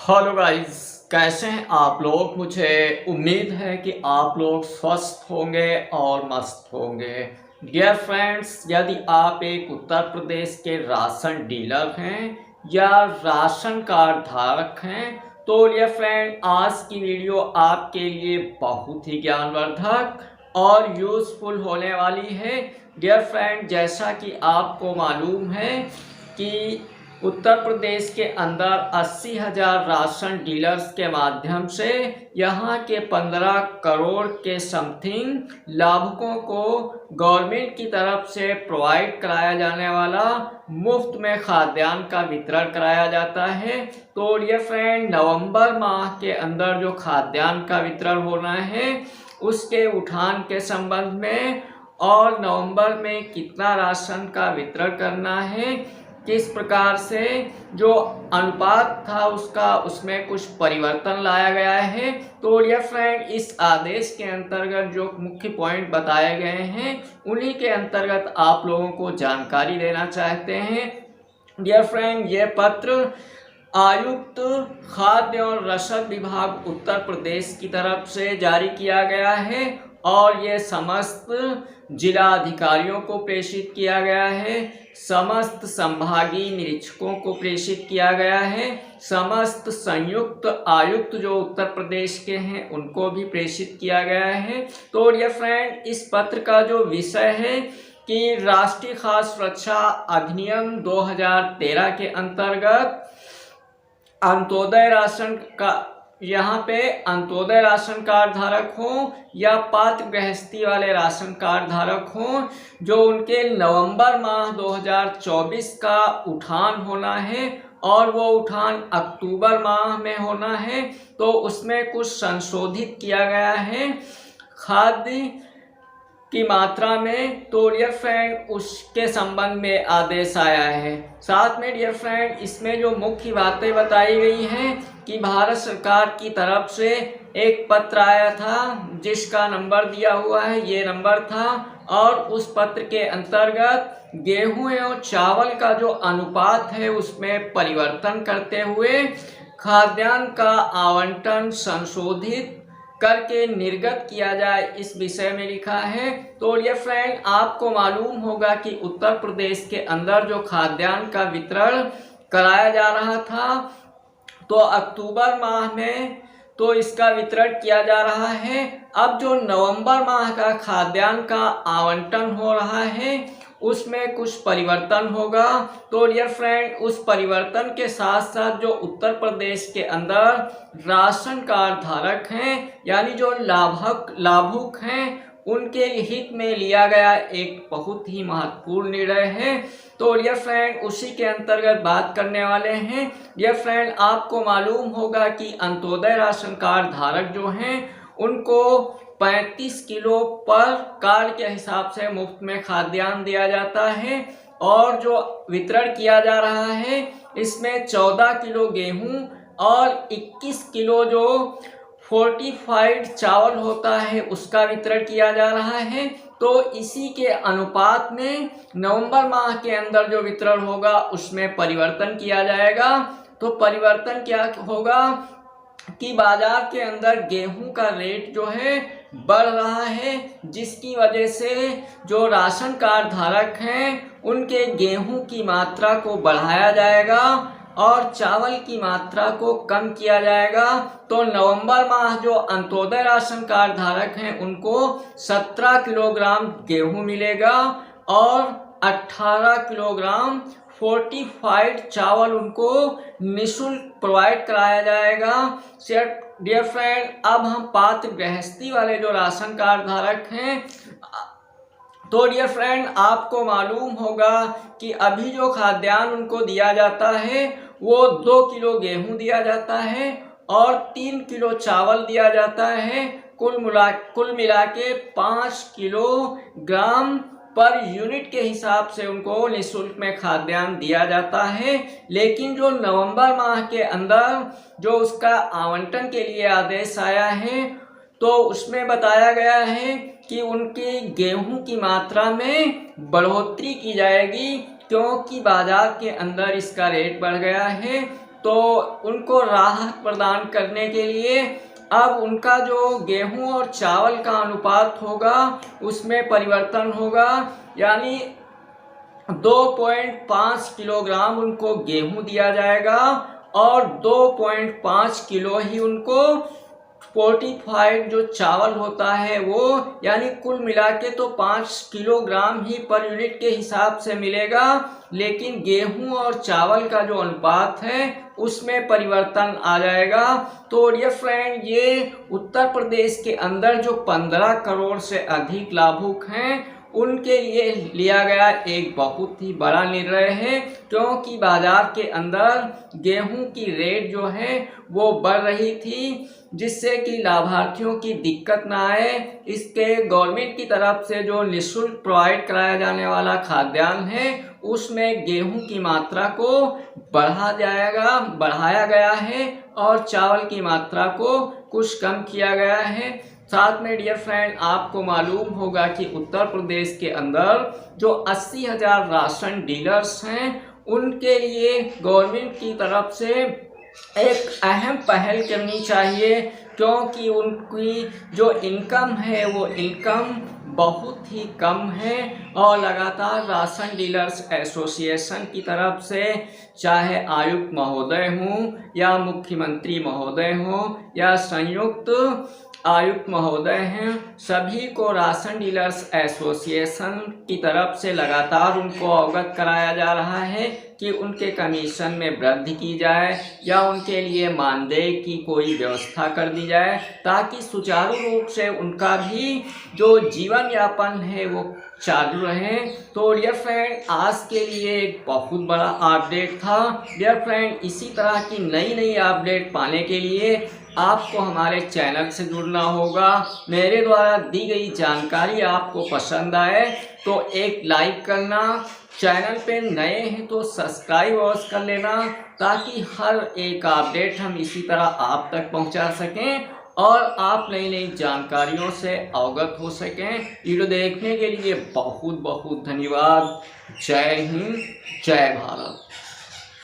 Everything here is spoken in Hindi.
हेलो गाइस, कैसे हैं आप लोग। मुझे उम्मीद है कि आप लोग स्वस्थ होंगे और मस्त होंगे। डियर फ्रेंड्स, यदि आप एक उत्तर प्रदेश के राशन डीलर हैं या राशन कार्ड धारक हैं तो डियर फ्रेंड, आज की वीडियो आपके लिए बहुत ही ज्ञानवर्धक और यूज़फुल होने वाली है। डियर फ्रेंड, जैसा कि आपको मालूम है कि उत्तर प्रदेश के अंदर 80,000 राशन डीलर्स के माध्यम से यहाँ के 15 करोड़ के समथिंग लाभुकों को गवर्नमेंट की तरफ से प्रोवाइड कराया जाने वाला मुफ्त में खाद्यान्न का वितरण कराया जाता है। तो डियर फ्रेंड, नवंबर माह के अंदर जो खाद्यान्न का वितरण होना है उसके उठान के संबंध में और नवंबर में कितना राशन का वितरण करना है, किस प्रकार से जो अनुपात था उसका उसमें कुछ परिवर्तन लाया गया है। तो डियर फ्रेंड, इस आदेश के अंतर्गत जो मुख्य पॉइंट बताए गए हैं उन्हीं के अंतर्गत आप लोगों को जानकारी देना चाहते हैं। डियर फ्रेंड, ये पत्र आयुक्त खाद्य और रसद विभाग उत्तर प्रदेश की तरफ से जारी किया गया है और ये समस्त जिला अधिकारियों को प्रेषित किया गया है, समस्त संभागीय निरीक्षकों को प्रेषित किया गया है, समस्त संयुक्त आयुक्त जो उत्तर प्रदेश के हैं उनको भी प्रेषित किया गया है। तो डियर फ्रेंड, इस पत्र का जो विषय है कि राष्ट्रीय खाद्य सुरक्षा अधिनियम 2013 के अंतर्गत अंत्योदय राशन का यहाँ पे अंत्योदय राशन कार्ड धारक हों या पात्र गृहस्थी वाले राशन कार्ड धारक हों जो उनके नवंबर माह 2024 का उठान होना है और वो उठान अक्टूबर माह में होना है, तो उसमें कुछ संशोधित किया गया है खाद्य की मात्रा में। तो डियर फ्रेंड, उसके संबंध में आदेश आया है। साथ में डियर फ्रेंड, इसमें जो मुख्य बातें बताई गई हैं कि भारत सरकार की तरफ से एक पत्र आया था जिसका नंबर दिया हुआ है, ये नंबर था, और उस पत्र के अंतर्गत गेहूं एवं चावल का जो अनुपात है उसमें परिवर्तन करते हुए खाद्यान्न का आवंटन संशोधित करके निर्गत किया जाए, इस विषय में लिखा है। तो डियर फ्रेंड, आपको मालूम होगा कि उत्तर प्रदेश के अंदर जो खाद्यान्न का वितरण कराया जा रहा था तो अक्टूबर माह में तो इसका वितरण किया जा रहा है। अब जो नवंबर माह का खाद्यान्न का आवंटन हो रहा है उसमें कुछ परिवर्तन होगा। तो डियर फ्रेंड, उस परिवर्तन के साथ साथ जो उत्तर प्रदेश के अंदर राशन कार्ड धारक हैं यानी जो लाभुक हैं उनके हित में लिया गया एक बहुत ही महत्वपूर्ण निर्णय है। तो डियर फ्रेंड, उसी के अंतर्गत बात करने वाले हैं। डियर फ्रेंड, आपको मालूम होगा कि अंत्योदय राशन कार्ड धारक जो हैं उनको 35 किलो पर कार्ड के हिसाब से मुफ्त में खाद्यान्न दिया जाता है और जो वितरण किया जा रहा है इसमें 14 किलो गेहूं और 21 किलो जो फोर्टिफाइड चावल होता है उसका वितरण किया जा रहा है। तो इसी के अनुपात में नवंबर माह के अंदर जो वितरण होगा उसमें परिवर्तन किया जाएगा। तो परिवर्तन क्या होगा कि बाजार के अंदर गेहूं का रेट जो है बढ़ रहा है, जिसकी वजह से जो राशन कार्ड धारक हैं उनके गेहूं की मात्रा को बढ़ाया जाएगा और चावल की मात्रा को कम किया जाएगा। तो नवंबर माह जो अंत्योदय राशन कार्ड धारक हैं उनको 17 किलोग्राम गेहूं मिलेगा और 18 किलोग्राम फोर्टिफाइड चावल उनको निःशुल्क प्रोवाइड कराया जाएगा। डियर फ्रेंड, अब हम पात्र गृहस्थी वाले जो राशन कार्ड धारक हैं तो डियर फ्रेंड, आपको मालूम होगा कि अभी जो खाद्यान्न उनको दिया जाता है वो 2 किलो गेहूं दिया जाता है और 3 किलो चावल दिया जाता है। कुल मिला के 5 किलोग्राम पर यूनिट के हिसाब से उनको निःशुल्क में खाद्यान्न दिया जाता है। लेकिन जो नवंबर माह के अंदर जो उसका आवंटन के लिए आदेश आया है तो उसमें बताया गया है कि उनके गेहूं की मात्रा में बढ़ोतरी की जाएगी क्योंकि बाजार के अंदर इसका रेट बढ़ गया है। तो उनको राहत प्रदान करने के लिए अब उनका जो गेहूं और चावल का अनुपात होगा उसमें परिवर्तन होगा, यानी 2.5 किलोग्राम उनको गेहूं दिया जाएगा और 2.5 किलो ही उनको फोर्टिफाइड जो चावल होता है वो, यानी कुल मिला के तो 5 किलोग्राम ही पर यूनिट के हिसाब से मिलेगा, लेकिन गेहूं और चावल का जो अनुपात है उसमें परिवर्तन आ जाएगा। तो डियर फ्रेंड, ये उत्तर प्रदेश के अंदर जो 15 करोड़ से अधिक लाभुक हैं उनके लिए लिया गया एक बहुत ही बड़ा निर्णय है, क्योंकि बाजार के अंदर गेहूं की रेट जो है वो बढ़ रही थी, जिससे कि लाभार्थियों की दिक्कत ना आए। इसके गवर्नमेंट की तरफ से जो निःशुल्क प्रोवाइड कराया जाने वाला खाद्यान्न है उसमें गेहूं की मात्रा को बढ़ाया गया है और चावल की मात्रा को कुछ कम किया गया है। साथ में डियर फ्रेंड, आपको मालूम होगा कि उत्तर प्रदेश के अंदर जो 80,000 राशन डीलर्स हैं उनके लिए गवर्नमेंट की तरफ से एक अहम पहल करनी चाहिए, क्योंकि उनकी जो इनकम है वो इनकम बहुत ही कम है और लगातार राशन डीलर्स एसोसिएशन की तरफ से चाहे आयुक्त महोदय हों या मुख्यमंत्री महोदय हों या संयुक्त आयुक्त महोदय हैं, सभी को राशन डीलर्स एसोसिएशन की तरफ से लगातार उनको अवगत कराया जा रहा है कि उनके कमीशन में वृद्धि की जाए या उनके लिए मानदेय की कोई व्यवस्था कर दी जाए, ताकि सुचारू रूप से उनका भी जो जीवन यापन है वो चालू रहे। तो डियर फ्रेंड, आज के लिए एक बहुत बड़ा अपडेट था। डियर फ्रेंड, इसी तरह की नई अपडेट पाने के लिए आपको हमारे चैनल से जुड़ना होगा। मेरे द्वारा दी गई जानकारी आपको पसंद आए तो एक लाइक करना, चैनल पे नए हैं तो सब्सक्राइब अवश्य कर लेना, ताकि हर एक अपडेट हम इसी तरह आप तक पहुंचा सकें और आप नई जानकारियों से अवगत हो सकें। वीडियो देखने के लिए बहुत बहुत धन्यवाद। जय हिंद, जय भारत।